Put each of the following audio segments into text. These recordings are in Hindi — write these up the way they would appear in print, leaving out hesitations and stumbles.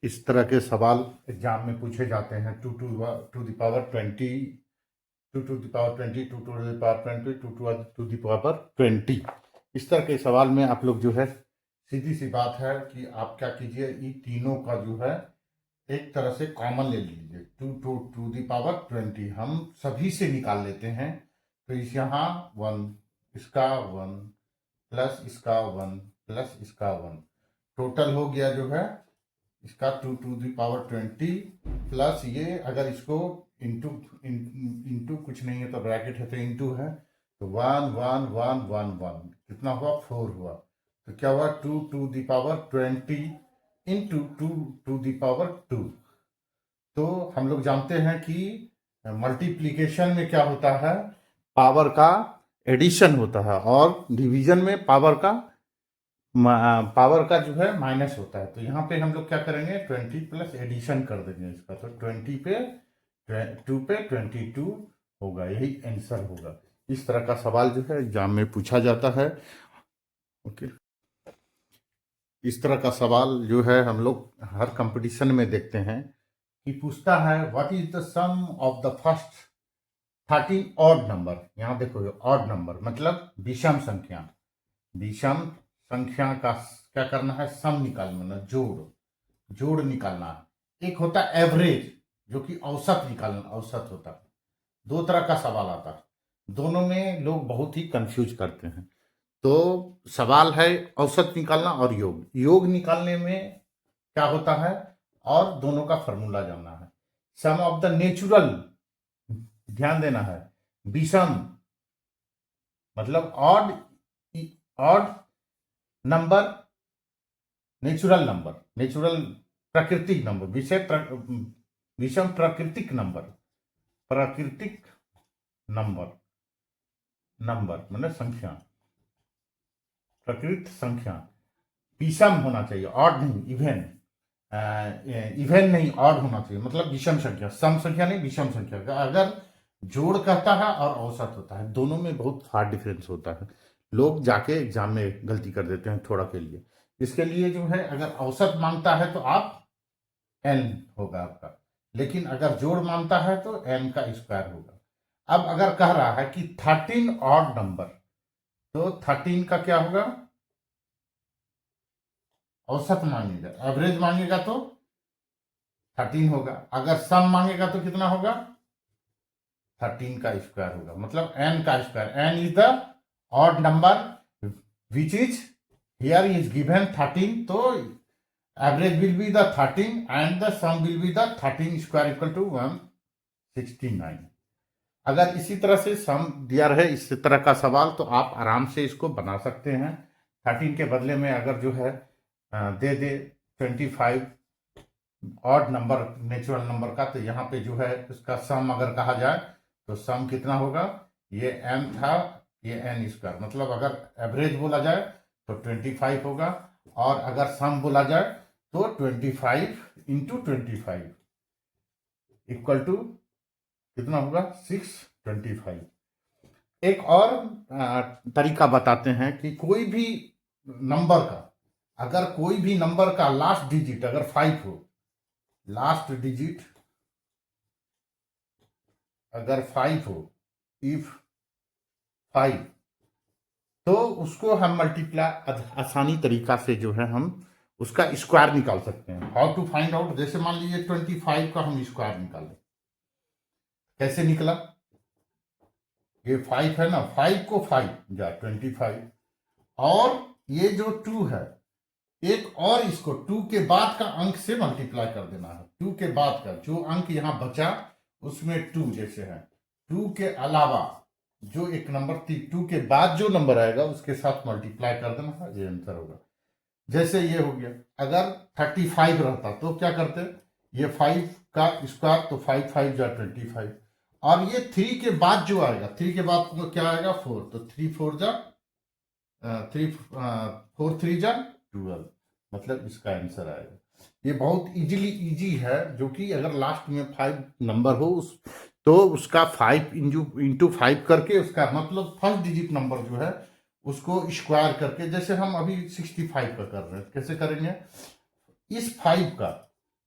इस तरह के सवाल एग्जाम में पूछे जाते हैं। To the power 20, two to the power 20, two to the power 20, to the power 20। इस तरह के सवाल में आप लोग जो है, सीधी सी बात है कि आप क्या कीजिए, इन तीनों का जो है एक तरह से कॉमन ले लीजिए। टू द पावर 20 हम सभी से निकाल लेते हैं। तो इस यहाँ 1, इसका 1 प्लस इसका 1 प्लस इसका 1, टोटल हो गया जो है इसका टू द पावर 20 प्लस ये, अगर इसको इंटू कुछ नहीं है तो ब्रैकेट है तो इंटू है, तो 1 1 1 1 1 कितना हुआ, 4 हुआ। तो क्या हुआ, to the power 20 into to the power 2। तो हम लोग जानते हैं कि मल्टीप्लिकेशन में क्या होता है, पावर का एडिशन होता है, और डिवीजन में पावर का जो है माइनस होता है। तो यहाँ पे हम लोग क्या करेंगे, 20 प्लस एडिशन कर देंगे इसका, तो 20 पे 2 पे 22 होगा, यही आंसर होगा। इस तरह का सवाल जो है एग्जाम में पूछा जाता है। ओके, इस तरह का सवाल जो है हम लोग हर कंपटीशन में देखते हैं कि पूछता है what is the sum of the first 13 odd number. यहाँ देखो, ऑड नंबर मतलब विषम संख्या। विषम संख्या का क्या करना है, सम निकालना, जोड़ निकालना है। एक होता है एवरेज, जो कि औसत निकालना, औसत होता है। दो तरह का सवाल आता है, दोनों में लोग बहुत ही कंफ्यूज करते हैं। तो सवाल है औसत निकालना और योग निकालने में क्या होता है, और दोनों का फॉर्मूला जानना है। सम ऑफ द नेचुरल, ध्यान देना है, विषम मतलब ऑड नंबर, नेचुरल प्राकृतिक नंबर, विषम प्राकृतिक नंबर मतलब संख्या, प्रकृत संख्या। विषम होना चाहिए, ऑड नहीं, इवेन नहीं, ऑड होना चाहिए, मतलब विषम संख्या, सम संख्या नहीं, विषम संख्या। अगर जोड़ कहता है और औसत होता है, दोनों में बहुत फार डिफरेंस होता है। लोग जाके एग्जाम में गलती कर देते हैं थोड़ा के लिए। इसके लिए जो है, अगर औसत मांगता है तो आप n होगा आपका, लेकिन अगर जोड़ मांगता है तो n का स्क्वायर होगा। अब अगर कह रहा है कि 13 ऑड नंबर, तो 13 का क्या होगा, औसत मांगेगा, एवरेज मांगेगा तो 13 होगा। अगर सम मांगेगा तो कितना होगा, 13 का स्क्वायर होगा, मतलब n का square. n is the odd number which is here is given 13, तो average will be the 13 and the sum will be the 13 square equal to 169। अगर इसी तरह से सम दिया रहे इस तरह का सवाल, तो आप आराम से इसको बना सकते हैं। 13 के बदले में अगर जो है दे 25 ऑड नंबर, नेचुरल नंबर का, तो यहाँ पे जो है इसका सम अगर कहा जाए तो सम कितना होगा, ये m था, ये n स्क्वायर, मतलब अगर एवरेज बोला जाए तो 25 होगा, और अगर सम बोला जाए तो 25 इंटू 25 इक्वल टू कितना होगा, 625। एक और तरीका बताते हैं कि कोई भी नंबर का, अगर कोई भी नंबर का लास्ट डिजिट अगर 5 हो, लास्ट डिजिट अगर 5 हो, इफ 5, तो उसको हम मल्टीप्लाई आसानी तरीका से जो है हम उसका स्क्वायर निकाल सकते हैं। हाउ टू फाइंड आउट, जैसे मान लीजिए 25 का हम स्क्वायर निकालें, कैसे निकला, ये 5 है ना, 5 को 5 जा 25, और ये जो 2 है, एक और इसको 2 के बाद का अंक से मल्टीप्लाई कर देना है। 2 के बाद का जो अंक यहां बचा उसमें 2 जैसे है, 2 के अलावा जो एक नंबर 2 के बाद जो नंबर आएगा उसके साथ मल्टीप्लाई कर देना है, ये आंसर होगा। जैसे ये हो गया, अगर 35 रहता तो क्या करते, ये 5 का स्क्वायर, तो 5 5 जा 25, और ये 3 के बाद जो आएगा, 3 के बाद तो क्या आएगा 4, तो 3 4 जा 4 3 जा 12, मतलब इसका आंसर आएगा। ये बहुत इजी है, जो कि अगर लास्ट में 5 नंबर हो तो उसका 5 इंटू 5 करके, उसका मतलब फर्स्ट डिजिट नंबर जो है उसको स्क्वायर करके, जैसे हम अभी 65 का कर रहे हैं, कैसे करेंगे, इस 5 का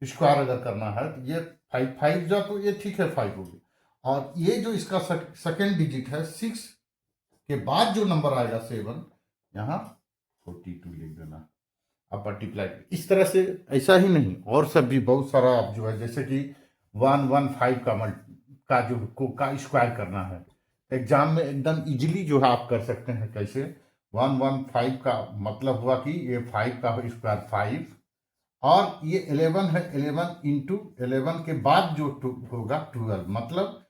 स्क्वायर अगर करना है तो ये 5 जो तो ये ठीक है 5 हो गया। और ये जो इसका सेकेंड डिजिट है 6 के बाद जो नंबर आएगा 7, यहाँ 42 लिख देना। अब मल्टीप्लाई इस तरह से, ऐसा ही नहीं और सब भी बहुत सारा आप जो है, जैसे कि 115 का जो का स्क्वायर करना है एग्जाम में एकदम इजीली जो है आप कर सकते हैं। कैसे? 115 का मतलब हुआ कि ये 5 का स्क्वायर 5 और ये 11 है, 11 इंटू 11 के बाद जो होगा 12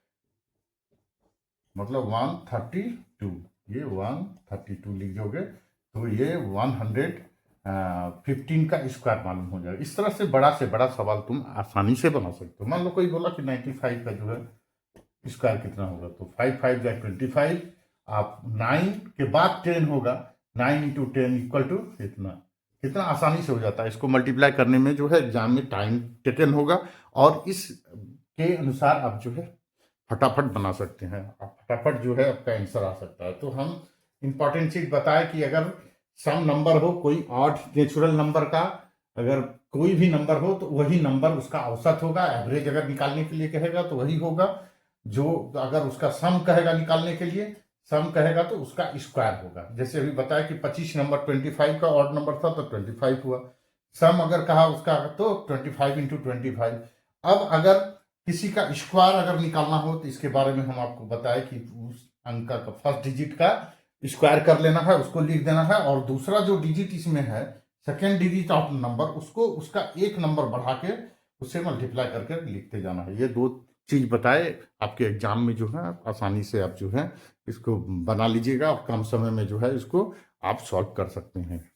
मतलब 132, ये 132 लिख दोगे तो ये 115 का स्क्वायर मालूम हो जाएगा। इस तरह से बड़ा सवाल तुम आसानी से बना सकते हो। मान लो कोई बोला कि 95 का जो है स्क्वायर कितना होगा, तो 5 5 या 25, आप 9 के बाद 10 होगा, 9 इंटू 10 इक्वल टू कितना आसानी से हो जाता है। इसको मल्टीप्लाई करने में जो है एग्जाम में टाइम टेकन होगा और इस के अनुसार आप जो है फटाफट बना सकते हैं, आप फटाफट जो है आपका आंसर आ सकता है। तो हम इंपॉर्टेंट चीज बताए कि अगर सम नंबर हो कोई ऑड नेचुरल नंबर का, अगर कोई भी नंबर हो तो वही नंबर उसका औसत होगा। एवरेज अगर निकालने के लिए कहेगा तो वही होगा। जो अगर उसका सम कहेगा निकालने के लिए, सम कहेगा तो उसका स्क्वायर होगा। जैसे अभी बताया कि 25 नंबर 25 का ऑड नंबर था तो 25 हुआ। सम अगर कहा उसका तो 25 इंटू 25। अब अगर किसी का स्क्वायर अगर निकालना हो तो इसके बारे में हम आपको बताए कि उस अंक का फर्स्ट डिजिट का स्क्वायर कर लेना है, उसको लिख देना है, और दूसरा जो डिजिट इसमें है सेकेंड डिजिट ऑफ नंबर, उसको उसका एक नंबर बढ़ा के उससे मल्टीप्लाई करके लिखते जाना है। ये दो चीज बताए आपके एग्जाम में जो है आसानी से आप जो है इसको बना लीजिएगा और कम समय में जो है इसको आप सॉल्व कर सकते हैं।